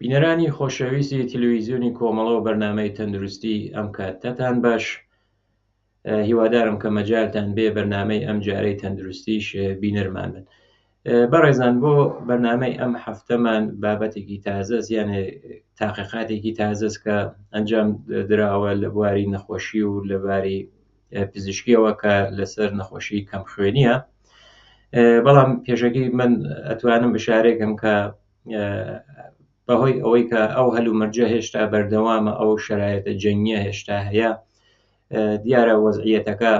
بینەرانی خۆشەویستی تەلەڤیزیۆنی کۆمەڵە و بەرنامەی تەندروستی ئەم کاتتان باش. هیوادارم کە مەجالتان بێ بەرنامەی ئەم جارەی تەندروستیش بینەرمان بن. بەڕێزان، بۆ بەرنامەی ئەم هەفتەمان بابەتێکی تازە یانێ تاقیقاتێکی تازەست کە ئەنجام دراوە لە بواری نەخۆشی و لە باری پزیشکیەوە کە لەسەر نەخۆشی کەمخوێنیە. بەڵام پێشەکەی من ئەتوانم بشارێکم کە بەهۆی ئەوەی کە ئەو هەلومەرجە هێشتا بەردەوامە، ئەو شرایەتە جەنگیە هێشتا هەیە، دیارە وەزعیەتەکە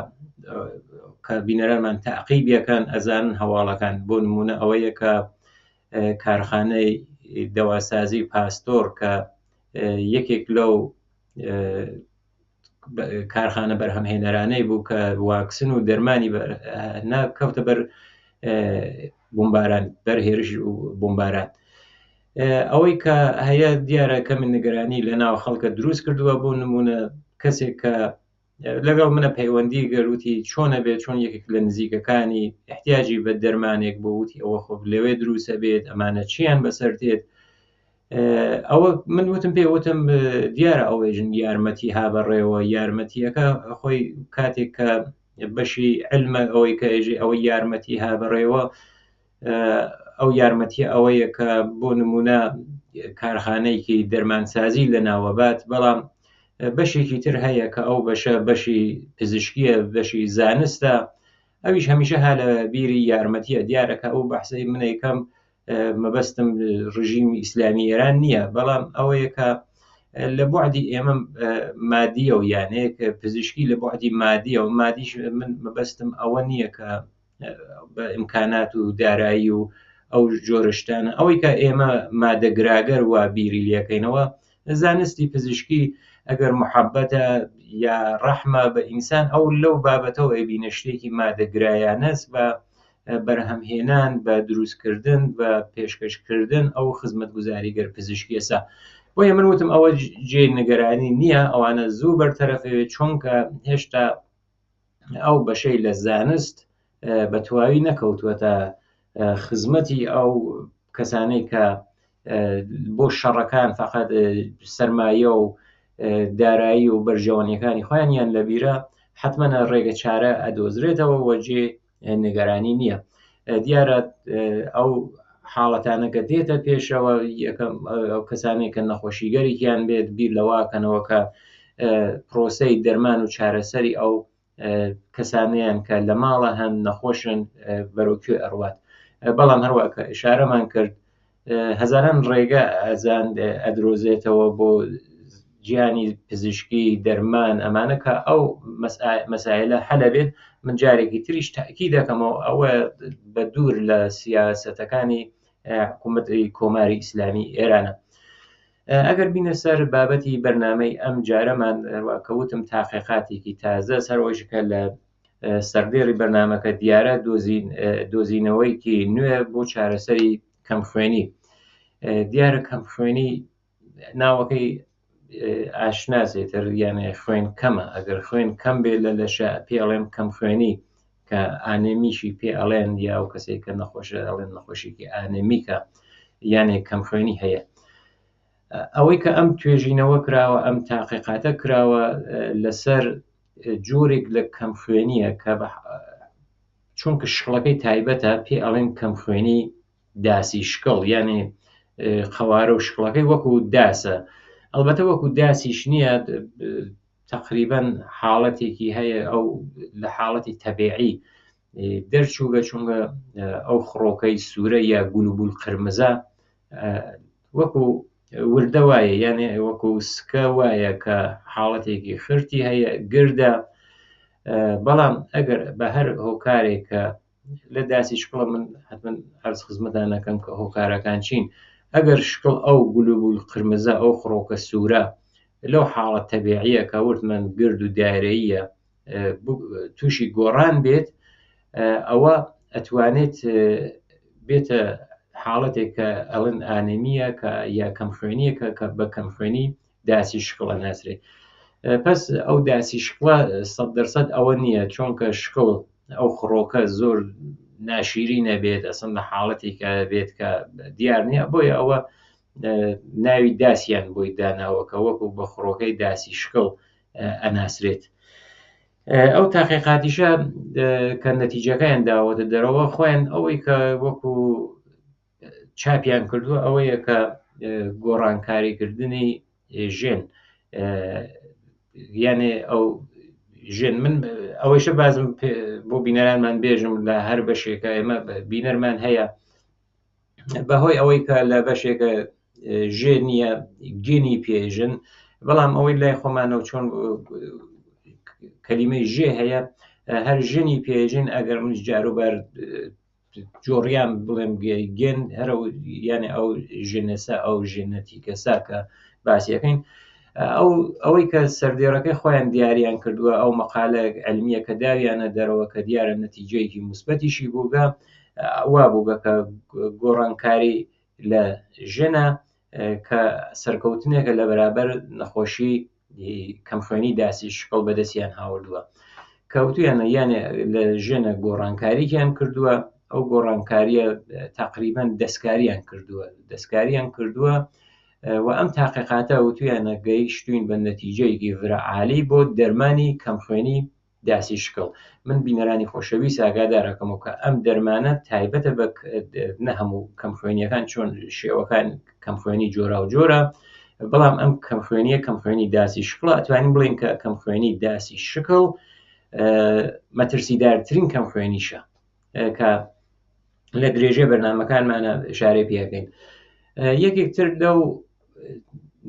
کە بینەرانمان تەعقیبیەکان ئەزانن هەواڵەکان. بۆ نمونە ئەوەیە کە کارخانەی دەواسازی پاستۆر کە یەکێک لەو کارخانە بەرهەمهێنەرانەی بوو کە واکسن و دەرمانی کەوتە بەر بمباران، بەر هێرش و بمباران. ئەوەی کە هەیە دیارە کە من نیگەرانی لە ناو خەڵکە دروست کردووە. بۆ نمونە کەسێک کە لەگەڵ منە پەیوەندی گەروتی چۆنە بێت، چۆن یەکێک لە نزیکەکانی احتیاجی بە دەرمانێک بۆ وتی ئەوە خۆ لەوێ دروستە بێت، ئەمانە چیان بەسەر تێت. ئەوە من وتم پێوتم دیارە ئەوێژن یارمەتی هابەڕێەوە، یارمەتیەکە خۆی کاتێک کە بەشی علمە ئەوەی کە ئەوەی یارمەتی هابەڕێەوە، ئەو یارمەتی ئەوەیە کە بۆ نمونە کارخانەیەکی دەرمانسازی لە ناوەبات، بەڵام بەشێکی تر هەیە کە ئەو بەشە بەشی پزیشکیە، بەشی زانستە، ئەویش هەمیشە ها لە بیری یارمەتیە. دیارەکە ئەو بەحسەی منەکەم مەبەستم ڕژیمی ئیسلامی ئێران نییە، بەڵام ئەوەیە کە لە بوعدی ئێمە مادیە و یانەیە کە پزیشکی لە بوعدی مادیە و مادیش من مەبەستم ئەوە نییە کە بە ئیمکانات و دارایی و ئەو جۆرەشتانە ئەوەی کە ئێمە مادەگراگەر وا بیری لەکەینەوە. زانستی پزیشکی ئەگەر محەبەتە یا ڕەحمە بە ئینسان، ئەو لەو بابەتەوە ئەبینە شتێکی مادەگرایانەست بە بەرهەمهێنان، بە دروستکردن، بە پێشکەشکردن ئەو خزمەتگوزاریگەر پزیشکیەسا. بۆیە من وتم ئەوە جێ نیگەرانی نییە، ئەوانە زوو بەرتەرەفەوێت، چونکە هێشتا ئەو بەشەی لە زانست بە تەواوی نەکەوتووەتە خزمەتی ئەو کەسانەی کە بۆ شەڕەکان فقط سەرمایە و دارایی و بەرژەوەنیەکانی خۆیانیان لەبیرە، حتمما ڕێگە چارە ئەدۆزرێتەوە وەجێ نیگەرانی نییە. دیارە ئەو حاڵەتانەکە دێتە پێشەوە، یەکەم ئەو کەسانێک کە نەخۆشیگەرێکیان بێت بیر لەواکەنەوە کە پرۆسەی دەرمان و چارەسەری ئەو کەسانیان کە لە ماڵە هەن نەخۆشن بەرەوکوێ ئەڕوات. بەڵام هەروەکە ئشارەمان کرد هەزاران ڕێگە ئەدرۆزێتەوە بۆ گیانی پزیشکی دەرمان ئەمانە کە ئەو مەسائلە هەلە بێت. من جارێکی تریش تاکی دەکەمەوە ئەوە بە دوور لە سیاسەتەکانی حکوومەتی کۆماری ئیسلامی ئێرانە. ئەگەر بینە سەر بابەتی بەرنامەی ئەم جارەمان کەوتم تاقیقاتێکی تازە سەرۆژکە لە سەردێڕی بەرنامەکە دیارە دۆزینەوەیکی نوێ بۆ چارەسەری کەمخوێنی. دیارە کەمخوێنی ناوەکەی ئاشناسێتر، یانێ خوێن کەمە. ئەگەر خوێن کەم بێت لە لەشە پێڵێن کەمخوێنی کە ئانێمیشی پێ ئەڵێن، یا و کەسێک کە نەخۆشە ئەڵێن نەخۆشیکی ئانێمیکە یانێ کەمخوێنی هەیە. ئەوەی کە ئەم توێژینەوە کراوە، ئەم تاقیقاتە کراوە لەسەر جۆرێک لە کەمخوێنیە کە چونکە شقڵەکەی تایبەتە پێ ئەڵێن کەمخوێنی داسی شکڵ، یانێ قەوارە و شقڵەکەی وەکو داسە. ئەلبەتە وەکو داسیش نییە، تقریبا حاڵەتێکی هەیە ئەو لە حاڵەتی تەبیعی دەرچووگە، چونکە ئەو خڕۆکەی سوورە یا گولوبول قرمزە وەکو وردە وایە، یانێ وەکو سکە وایە کە حاڵەتێکی خرتی هەیە، گردە. بەڵام ئەگەر بە هەر هۆکارێک کە لە داسی شکڵە من حتمما عەرز خزمەتان ئەکەم کە هۆکارەکان چین. ئەگەر شکڵ ئەو گولوبول قرمزە، ئەو خڕۆکە سوورە لەو حاڵەت تەبیعیە کە وتمان گرد و دایرەیە تووشی گۆڕان بێت، ئەوە ئەتوانێت بێتە حاڵەتێک کە ئەڵێن ئانێمیە کە یا کەمخوێنیە کە بە کەمخوێنی داسی شکڵە ناسرێت. پس ئەو داسی شکڵە 100% ئەوە نییە، چونکە شکڵ ئەو خڕۆکە زۆر ناشیری نەبێت، ئەسن لە حاڵەتێکە بێت کە دیار نییە. بۆیە ئەوە ناوی داسییان بۆی داناوەکە وەکو بە خڕۆکەی داسی شکڵ ئەناسرێت. ئەو تاقیقاتیشە کە نەتیجەکەیان داوەتە دەرەوە خۆیان ئەوەی کە وەکو چاپیان کردووە ئەوەیە کە گۆڕانکاریکردنی ژێن یانێ ئەو ژێن من ئەوەیشە بازم بۆ بینەرانمان بێژم لە هەر بەشێکە ئێمە بینەرمان هەیە بەهۆی ئەوەی کە لە بەشێکە ژێ نییە گێنی پێژن بەڵام ئەوەی لای خۆمانەوە چۆن کەلیمەی ژێ هەیە هەر ژنی پێژن ئەگەر منش جاروبەر جۆڕیان بڵێم گێن هەر یانێ ئەو ژنەسە ئەو ژێنەتی کەسا کە باسیەکەین ئەوەی کە سەردێڕەکەی خۆیان دیاریان کردووە ئەو مەقالە علمیە کە داویانە دەرەوە کە دیارە نەتیجەیەکی موسبەتیشی بووگە وا بووگە کە گۆڕانکاری لە ژنە کە سەرکەوتنێکە لە بەرابەر نەخۆشی کەمخوێنی داسی شکڵ بەدەستیان هاوردووە کەوتویانە یانێ لە ژێنە گۆڕانکارییان کردووە ئەو گۆڕانکاریە تقریبان دەستکاریان کردووە و ئەم تاقیقاتە وتویانە گەیشتوین بە نەتیجەیەکی ڤرعالی بۆ دەرمانی کەمخوێنی داسی شکڵ. من بینەرانی خۆشەویست ئاگادارەکەمەوە کە ئەم دەرمانە تایبەتە بە نەهەموو کەمخوێنیەکان چۆن شێوەکان کەمخوێنی جۆرا و جۆرە بەڵام ئەم کەمخوێنیە کەمخوێنی داسی شکڵ ئەتوانین بڵین کە کەمخوێنی داسی شکڵ مەترسیدارترین کەمخوێنیشە کە لە درێژێ بەرنامەکانمانە شارێ پێەکەین. یەکێکتر لەو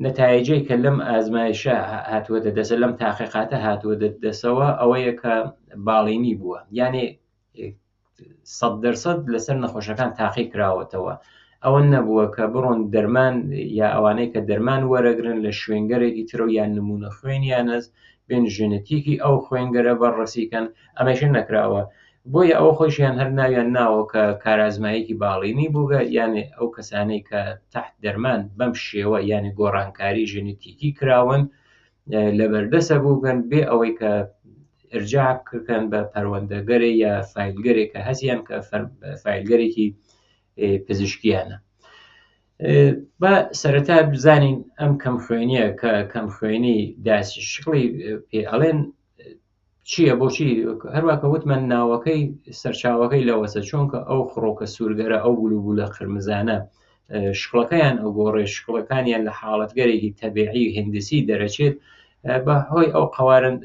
نەتایجەی کە لەم ئازمایشە هاتووەتە دەسە لەم تاقیقاتە هاتووە دەسەوە ئەوەیە کە باڵینی بووە یانێ 100% لەسەر نەخۆشەکان تاقی کراوەتەوە ئەوە نەبووە کە بڕۆن دەرمان یا ئەوانەی کە دەرمان وەرەگرن لە شوێنگەرێکی ترە و یان نمونە خوێنیانەز بێن ژێنەتیکی ئەو خوێنگەرە بەڕەسیکەن ئەمەشە نەکراوە بۆیە ئەوە خۆشیان هەر ناویان ناوە کە کارازمایەکی باڵینی بووگە یانێ ئەو کەسانەی کە تحت دەرمان بەم شێوە یانێ گۆڕانکاری ژێنێتیکی کراون لەبەردەسە بووگەن بێ ئەوەی کە ئرجاع بکەن بە پەروەندەگەرێ یا فایلگەرێک کە هەزیان کە فایلگەرێکی پزیشکیانە. با سەرەتا بزانین ئەم کەمخوێنیە کە کەمخوێنی داسی شکڵی پێ ئەڵێن چییە بۆچی هەروواکە وتمان ناوەکەی سەرچاوەکەی لەوەسە چۆنکە ئەو خڕۆکە سوورگەرە ئەو بولوبولە قرمزانە شکڵەکەیان ئەو گۆڕێ شکڵەکانیان لە حاڵەتگەرێکی تەبیعی هندسی دەرەچێت بە هۆی ئەو قەوارن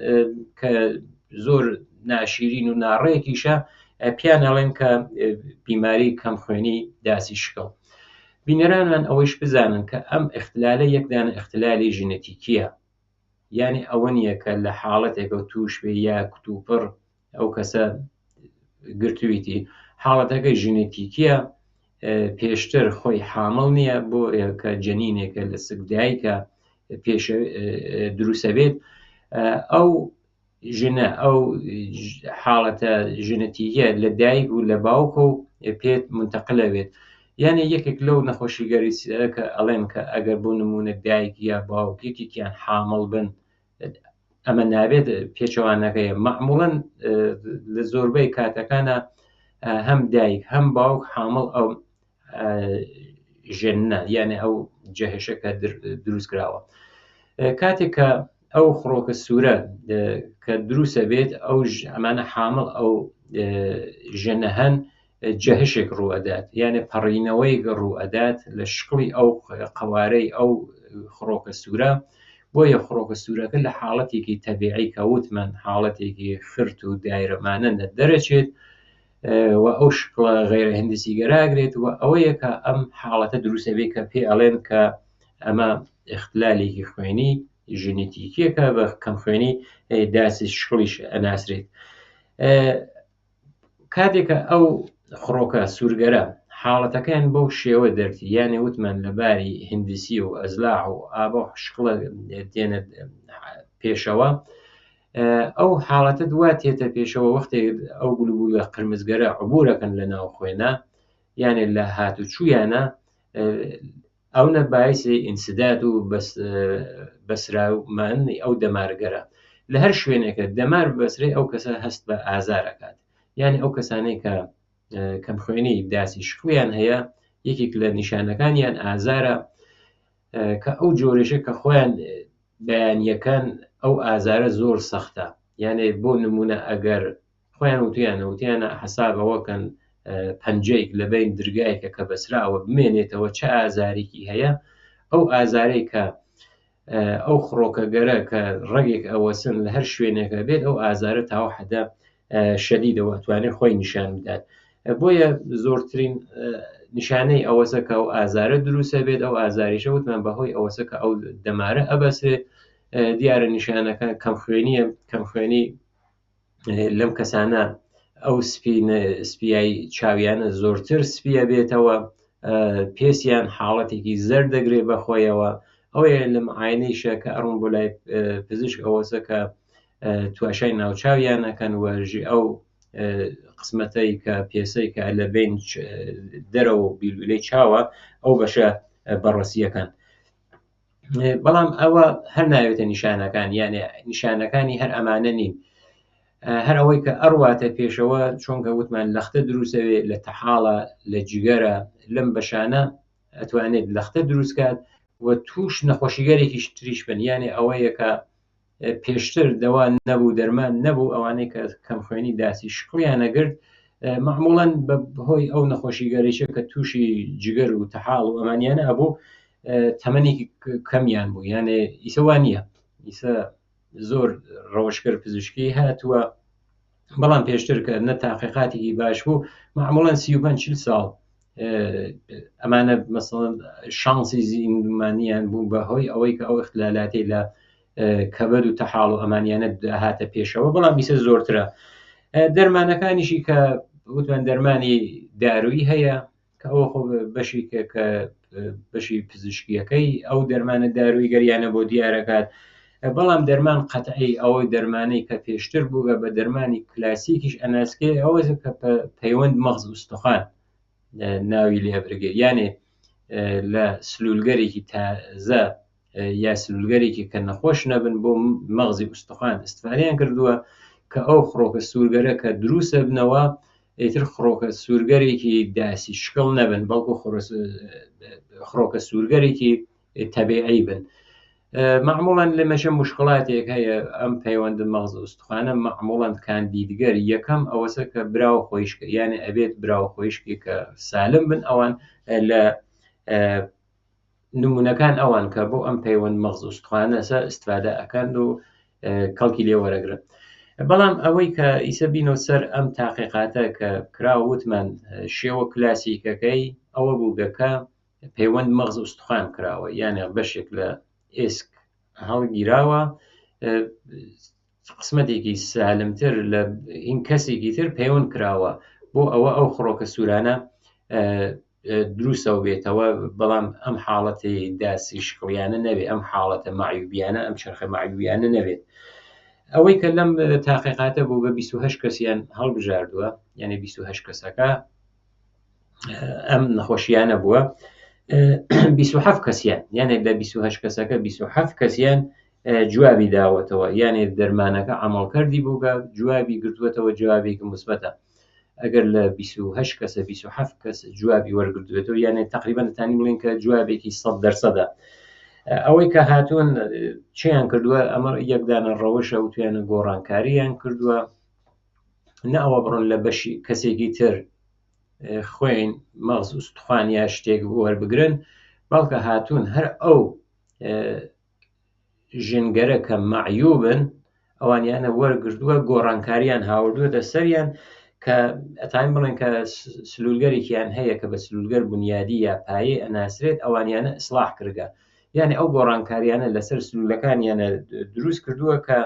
کە زۆر ناشیرین و ناڕێکیشە پیان ئەڵێن کە بیماری کەمخوێنی داسی شکڵ. بینەرانمان ئەوەیش بزانن کە ئەم اختلالە یەکدانە اختلالی ژنێتیکیە یعنی ئەوە نییە کە لە حاڵەتێکە توش بێ یا کتوپڕ ئەو کەسە گرتوویتی حاڵەتەکەی ژنێتیکیە پێشتر خۆی حامڵ نییە بۆ کە جەنینێکە لە سکدایکە پێش دروسە بێت ئەو ژنە ئەو حاڵەتە ژنەتیکیە لە دایک و لە باوکە و پێت منتەقلە بێت یعنی یەکێک لەو نەخۆشیگەری کە ئەڵێن کە ئەگەر بۆ نمونە دایک یا باوکێکیان حامڵ بن ئەمە نابێت پێچەوانەکەی معموڵەن لە زۆربەی کاتەکانە هەم دایک هەم باوک حامڵ ئەو ژێنە یعنی ئەو جەهشەکە دروست کراوە کاتێک کە ئەو خڕۆکە سوورە کە دروسە بێت ئەو ئەمانە حامڵ ئەو ژێنە هەن جەهشێک ڕوئەدات یعنی پەڕینەوەی ڕوئەدات لە شکڵی ئەو قەوارەی ئەو خڕۆکە سوورە بۆیە خڕۆکە سوورەکە لە حاڵەتێکی تەبیعی کەوتمان حاڵەتێکی خرت و دایرەمانە دەرەچێت و ئەو شکڵە غێرە هندسی گەراگرێت و ئەوەیە کە ئەم حاڵەتە دروستە بێت کە پێ ئەڵێن کە ئەمە اختلالێکی خوێنی ژنێتیکیەکە بە کەمخوێنی داسی شکڵیش ئەناسرێت. کاتێکە ئەو خڕۆکە سوورگەرە حاڵەتەکەیان بەو شێوە دەرتی یانێ وتمان لەباری هندسی و ئەزلاع و ئابە شکڵە دێنە پێشەوە ئەو حاڵەتە دواتێتە پێشەوە وەختێ ئەو گولوبولە قرمزگەرە عبورەکەن لە ناو خوێنە یانێ لە هاتوچوویانە ئەوە باعثی ئینسداد و بەسراومانی ئەو دەمارگەرە لە هەر شوێنێکە دەمار بەسرێ ئەو کەسە هەست بە ئازارەکات یعنی ئەو کەسانەی کە کەمخوێنی داسی شکڵیان هەیە یەکێک لە نیشانەکانیان ئازارە کە ئەو جۆرێشە کە خۆیان بەیانیەکان ئەو ئازارە زۆر سەختە. یانێ بۆ نمونە ئەگەر خۆیان وتیانە حەسابەوەکەن پەنجەیەک لە بین درگایەکە کە بەسراوە بمێنێتەوە چه ئازارێکی هەیە، ئەو ئازارەی کە ئەو خڕۆکەگەرە کە ڕێگێک ئەوەسن لە هەر شوێنێکە بێت، ئەو ئازارە تاوە حەدە شەدیدەوە ئەتوانێت خۆی نیشان بدات. بۆیە زۆرترین نیشانەی ئەوەسە کە ئەو ئازارە دروستە بێت، ئەو ئازاریشە وتمان بەهۆی ئەوەسە کە ئەو دەمارە ئەبەسێت. دیارە نیشانەکە کەمخوێنیە، کەمخوێنی لەم کەسانە ئەو سپیای چاویانە زۆرتر سپیە بێتەوە، پێسیان حاڵەتێکی زەر دەگرێت بەخۆیەوە. ئەوەیە لەم عینەیشە کە ئەڕۆن بۆ لای پزیشک ئەوەسە کە تواشای ناوچاویانەکەن وەژی ئەو قسمەتەی کە پێسەی کە لە بین دەرەوە بیلولەی چاوە ئەو بەشە بەڕەسیەکان. بەڵام ئەوە هەر ناوێتە نیشانەکان، یانێ نیشانەکانی هەر ئەمانە نین. هەر ئەوەی کە ئەڕواتە پێشەوە چۆنکە وتمان لەختە دروستەوێت لە تەحاڵە لە جگەرە لەم بەشانە ئەتوانێت لەختە دروستکات و توش نەخۆشیگەرێکیش تریش بن، یانێ ئەوەیە کە پێشتر دەوا نەبوو دەرمان نەبوو، ئەوانەی کە کەمخوێنی داسی شقیانەگرت معموڵەن بەهۆی ئەو نەخۆشیگەریشە کە تووشی جگەر و تەحاڵ و ئەمانیانە هەبوو تەمەنێکی کەمیان بوو، یانێ ئیسەوان نییە، ئیسە زۆر ڕەوشکەر پزیشکی هاتووە. بەڵام پێشتر کە نە تاقیقاتێکی باش بوو معموڵەن 35-40 ساڵ ئەمانە مەسەڵەن شانسی زیندمانیان بوو بەهۆی ئەوەی کە ئەو اختلالاتی لە کەبەد و تەحاڵ و ئەمانیانە هاتە پێشەوە. بەڵام ئیسە زۆرترە. دەرمانەکانیشی کە وتمان دەرمانی دارویی هەیە کە ئەوە خۆ بەشی کە بەشی پزیشکیەکەی ئەو دەرمانە دارویی گەریانە بۆ دیارەکات. بەڵام دەرمان قەتعی ئەوەی دەرمانەی کە پێشتر بووە بە دەرمانی کلاسیکیش ئەناسکێ ئەوە کە پەیوەند مەغز ئوستخوان ناوی لێبرگێ، یانێ لە سلولگەرێکی تازە یا سلولگەرێکی کە نەخۆش نەبن بۆ مەغزی ئوستخوان استفادەیان کردووە کە ئەو خڕۆکە سوورگەرە کە دروستە بنەوە ئیتر خڕۆکە سوورگەرێکی داسی شکڵ نەبن، بەڵکو خڕۆکە سوورگەرێکی تەبیعی بن. معموڵەن لە مەشە مشکڵاتێک هەیە ئەم پەیوەندە مەغز ئوستخوانە معموڵەن کاندیدگەر یەکەم ئەوەسە کە براوە خۆیشکە، یانێ ئەبێت براوە خۆیشکی کە سالم بن. ئەوان لە نمونونەکان ئەوان کە بۆ ئەم پەیوەند مەغز ئوستخوانە استفادە ئەکەن و کەڵکی لێ وەرەگرن. بەڵام ئەوەی کە ئیسە بینەوە سەر ئەم تاقیقاتە کە کراوتمان شێوە کلاسیکەکەی ئەوە بووگەکە پەیوەند مەغز ئوستخوان کراوە، یانێ بەشێک لە ئێسک هەڵگیراوە، قسمەتێکی سالمتر لە این کەسێکی تر پەیوەند کراوە بۆ ئەوە ئەو خڕۆکە سوورانە دروستەوە بێتەوە. بەڵام ئەم حاڵەتی داسی شکڵیانە نەبێت، ئەم حاڵەتە معیوبیانە، ئەم چرخە معیوبیانە نەبێت. ئەوەی کە لەم تاقیقاتە بوو بە 28 کەسیان هەڵبژاردووە، یعنی 28 کەسەکە ئەم نەخۆشیانە بووە. 27 کەسیان یانێک لە 28 کەسەکە 27 کەسیان جوابی داوەتەوە، یانێ دەرمانەکە عملکردی بووگە جوابی گرتووەتەوە، جوابێکی مثبەتە. ئەگەر لە 28 کەسە 27 کەس جوابی وەرگرتوێتەوە، یانێ تقریبا دەتانی بڵین کە جوابێکی 100%. ئەوەی کە هاتوون چیان کردووە، ئەمە یەکدانە ڕەوشە و توانە گۆڕانکاریان کردووە، نە ئەوە بڕۆن لە بەشی کەسێکی تر خوێن مەغز ئوستخوان یا شتێک وەربگرن، بەڵکە هاتوون هەر ئەو ژنگەرە کە مەعیوبن ئەوانیانە وەرگردووە، گۆڕانکاریان هاوردووەتە سەریان کە ئەتان بڵێن کە سلولگەرێکیان هەیە کە بە سلولگەر بنیادی یا پایە ئەناسرێت، ئەوانیانە ئیسلاح کردگە، یعنی ئەو گۆڕانکاریانە لەسەر سلولەکانیانە دروست کردووە کە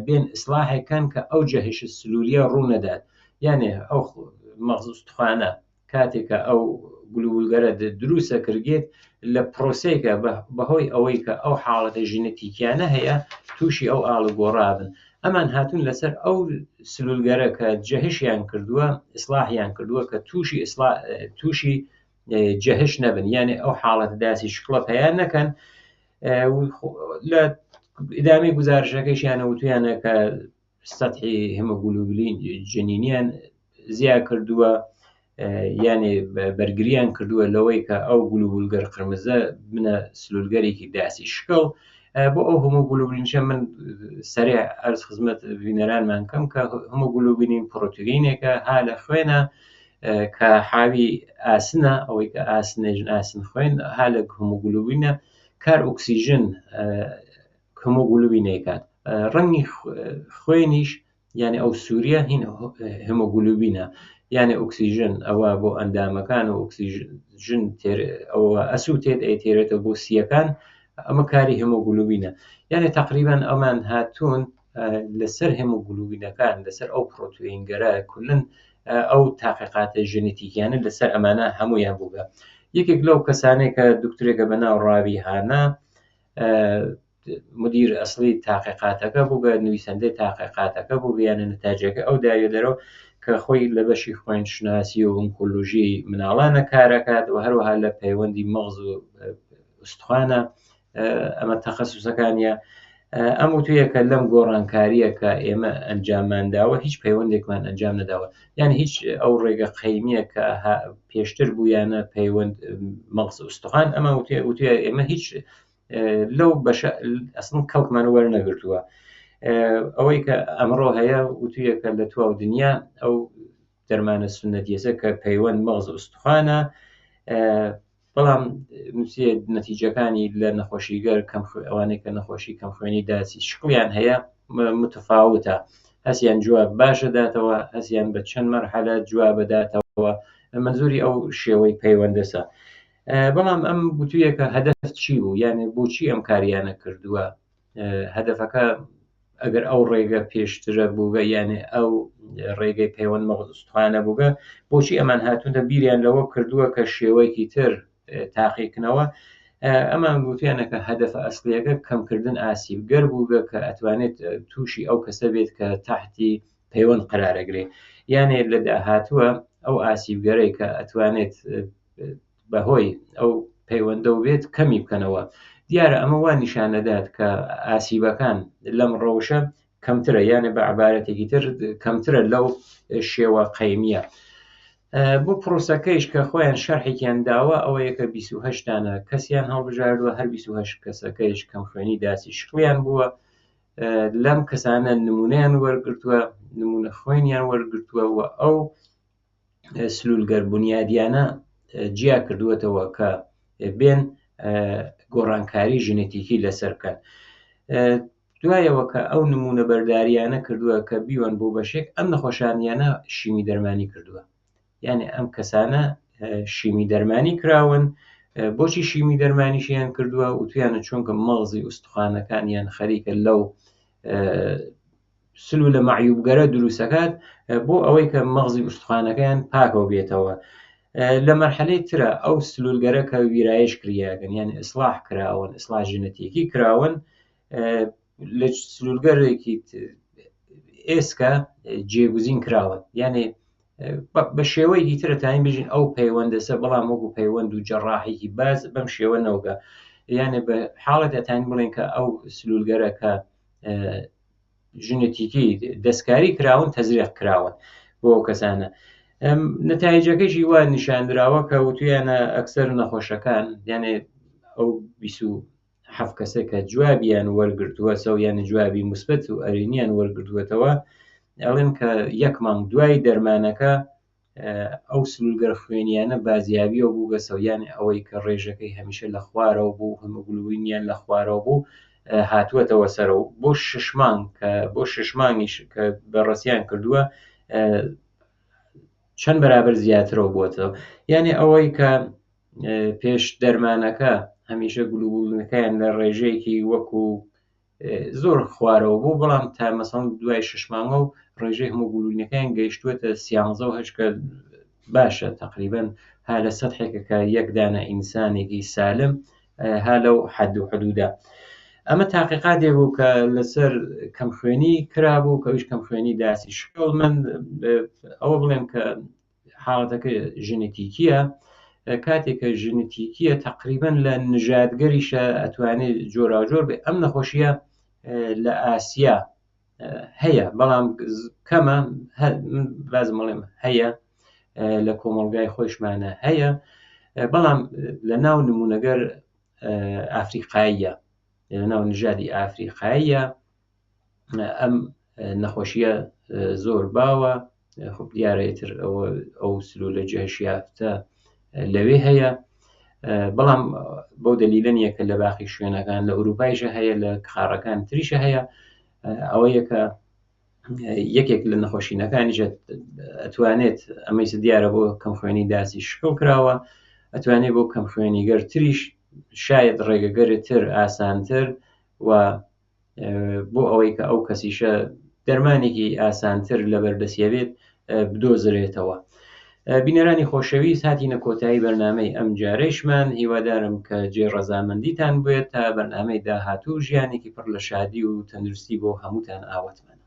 بێن ئیسلاحێکان کە ئەو جەهش سلولیە ڕوونەدات. یعنی ئەو مەغز ئوستخوانە کاتێکە ئەو گلوبولگەرە دروستە کردێت لە پرۆسەیەکە بەهۆی ئەوەی کە ئەو حاڵەتە ژینەتیکیانە هەیە تووشی ئەو ئاڵە گۆڕابن. ئەمان هاتوون لەسەر ئەو سلولگەرە کە جەهشیان کردووە ئیسلاحیان کردووە کە تووشی جەهش نەبن، یعنی ئەو حاڵەت داسی شکڵە پەیان نەکەن. لە ئیدامی گزارشەکەیشیانە وتویانە کە سەتحی هێمۆگلوبولین جنینیان زیاد کردووە، یعنی بەرگریان کردووە لەوەی کە ئەو گلوبولگەر قرمزە بنە سلولگەرێکی داسی شکڵ. بۆ ئەو هەموگلوبینشە من سەرێع ئەرز خزمەت بینەرانمان کەم کە هەموگلوبینین پرۆتئینێکە ها لە خوێنە کە حاوی ئاسنە، ئەوەی کە ئاسنێژن ئاسن خوێن ها لە هەموگلوبینە کار ئۆکسیژن هەموگلوبینێکات. ڕەنگی خوێنیش یعنی ئەو سووریە هین هەموگلوبینە، یعنی ئۆکسیژن ئەوە بۆ ئەندامەکان و ئۆکسیژن ئەوە ئەسووتێت ئەیتێرێتەوە بۆ سیەکان، ئەمە کاری هەموگلوبینە. یعنی تقریبان ئەمان هاتوون لەسەر هەموگلوبینەکان لەسەر ئەو پرۆتئینگەرە کولن ئەو تاقیقاتە ژنێتیکیانە لەسەر ئەمانە هەمویان بووگە. یەکێک لەو کەسانەی کە دکتورێکە بەناو ڕاوی هانا مدیر ئەسڵی تاقیقاتەکە بووگە، نوویسەندەی تاقیقاتەکە بوو، یانە نەتاجەکە ئەو داوێ دەرەوە کە خۆی لە بەشی خوێنشناسی و ئۆنکۆلۆژی مناڵانە کارەکات و هەروەها لە پەیوەندی مەغز و ئوستخوانە ئەمە تەخەسوسەکانیە. ئەم وتویە کە لەم گۆڕانکاریە کە ئێمە ئەنجاممانداوە هیچ پەیوەندێکمان ئەنجام نەداوە، یعنی هیچ ئەو ڕێگە قەیمیە کە پێشتر بوویانە پەیوەند مەغز ئوستخوان، ئەمە وتویە ئێمە هیچ لەو بەشە ئەسڵ کەڵکمان وەرنەگرتووە. ئەوەی کە ئەمڕۆ هەیە وتویە کە لە تواو دنیا ئەو دەرمانە سونەتیەسە کە پەیوەند مەغز ئوستخوانە، بەڵام نەتیجەکانی لە نەخۆشیگەر ئەوانەی کە نەخۆشی کەم خوێنی داسی شکڵیان هەیە متفاوتە، هەسیان جواب باشە داتەوە، هەسیان بە چەند مەرحەلە جواب بداتەوە، منزوری ئەو شێوەی پەیوەندەسە. بەڵام ئەم گوتوویە کە هەدەف چی بوو، یعنی بۆچی ئەم کاریانە کردووە، هەدەفەکە ئەگەر ئەو ڕێگە پێشترە بووگە، یعنی ئەو ڕێگەی پەیوەند مەغز ئوستخوانە بووگە، بۆچی ئەمان هاتوونە بیریان لەوە کردووە کە شێوەیەکی تر تاقیکردنەوە. ئەمان گوتیانە کە هەدەفە ئەسڵیەکە کەمکردن ئاسیبگەر بووگە کە ئەتوانێت تووشی ئەو کەسە بێت کە تحتی پەیوەند قرارەگرێ، یعنی لە داهاتووە ئەو ئاسیبگەرەی کە ئەتوانێت بەهۆی ئەو پەیوەندە و بێت کەمی بکەنەوە. دیارە ئەمە وا نیشانەدات کە ئاسیبەکان لەم ڕەوشە کەمترە، یانە بە عبارەتێکی تر کەمترە لەو شێوە قەیمیە. بۆ پرۆسەکەیش کە خۆیان شەرحێکیان داوە ئەوەیە کە 28 دانە کەسیان هەڵبژاردووە، هەر 28 کەسەکەیش کەم خوێنی داسی شکڵیان بووە. لەم کەسانە نمونەیان وەرگرتووە، نمونە خوێنیان وەرگرتووە و ئەو سلولگەر بنیادیانە جیا کردووەتەوە کە بێن گۆڕانکاری ژنێتیکی لەسەر بکەن. دوایەوە کە ئەو نمونە بەرداریانە کردووە کە بیوەن بۆ بەشێک، ئەم نەخۆشانیانە شیمی دەرمانی کردووە، یعنی ئەم کەسانە شیمی دەرمانی کراون. بۆچی شیمی دەرمانیشیان کردووە؟ وتویانە چونکە مەغزی ئوستخوانەکانیان خەریکە لەو سلولە مەعیوبگەرە دروستەکات بۆ ئەوەی کە مەغزی ئوستخوانەکەیان پاکەوە بێتەوە. لە مەرحەلەی ترە ئەو سلولگەرە کە ویرایش کریاگەن، یعنی ئیسلاح کراون، ئیسلاح ژنێتیکی کراون، لە سلولگەرێکی ئێسکە جێگوزین کراون، یعنی بە شێوەیەکی ترە تاین بژین ئەو پەیوەندەسە، بەڵام وەکو پەیوەند و جەڕاحێکی باز بەم شێوە نەوگە، یعنی بە حاڵەتە تاین بڵێن کە ئەو سلولگەرە کە ژنێتیکی دەستکاری کراون تەزریق کراون بۆ ئەو کەسانە. نەتایجەکەیشی وا نیشاندراوە کە وتویانە ئەکسەر نەخۆشەکان، یعنی ئەو 27 کەسە کە جوابیان وەرگرتووە سەویان جوابی موسبەت و ئەرێنیان وەرگرتووەتەوە، ئەڵێن کە 1 مانگ دوای دەرمانەکە ئەو سلولگەر خوێنیانە بازیابیەوە بوو بە سەویانی ئەوەی کە ڕێژەکەی هەمیشە لە خوارەوە بوو، هەموگلوبینیان لە خوارەوە بوو، هاتووەتەوە سەرەوە بۆ 6 مانگ، کە بۆ 6 مانگیش کە بەڕەسیان کردووە چەند بەرابەر زیاترەوە بووەتەوە. یعنی ئەوەی کە پێش دەرمانەکە هەمیشە گلوبولەکەیان لە ڕێژەیەکی وەکو زۆر خوارەوە بوو، بەڵام تا مەسەڵەن دوای 6 مانگە و ڕێژەی هەموگلوبینەکەیان گەیشتووەتە 13 کە باشە، تقریبا ها لە سەدحێکە کە 1 دانە ئینسانێکی سالم ها لەو حەد و حدودا. ئەمە تاقیقاتێک بوو کە لەسەر کەم خوێنی کرابوو، کە ئەویش کەم خوێنی داسی شکڵ. من ئەوە بڵێم کە حاڵەتەکە ژنێتیکیە، کاتێکە ژنێتیکیە تقریبا لە نژادگەریشە ئەتوانێت جۆراوجۆر بێ. ئەم نەخۆشیە لە ئاسیا هەیە، بەڵام کەمە، بازم بڵێم هەیە، لە کۆمەڵگای خۆشمانە هەیە، بەڵام لە ناو نمونەگەر ئافریقاییە، لە ناو نژادی ئافریقاییە ئەم نەخۆشیە زۆر باوە. خب دیارەتر ئەو سلولە جێهێشیافتە لەوێ هەیە، بەڵام بەو دلیلە نیە کە لە باقی شوێنەکان لە ئوروپایشە هەیە، لە قارەکان تریشە هەیە. ئەوە یەکە یەکێک لە نەخۆشینەکانیشە ئەتوانێت ئەمەی دیارە بۆ کەم خوێنی داسی شکڵ کراوە، ئەتوانێت بۆ کەم خوێنیگەر تریش شاید ڕێگەگەرتر ئاسانتر و بۆ ئەوەی کە ئەو کەسیشە دەرمانێکی ئاسانتر لە بەردەستێت بدۆزرێتەوە. بینەرانی خۆشەویست، هاتینە کۆتایی بەرنامەی ئەم جارەیشمان. هیوادارم کە جێ ڕەزامەندیتان بێت تا بەرنامەی داهاتوو ژیانێکی پڕ لە شادی و تەندروستی بۆ هەمووتان ئاوەتمەنە.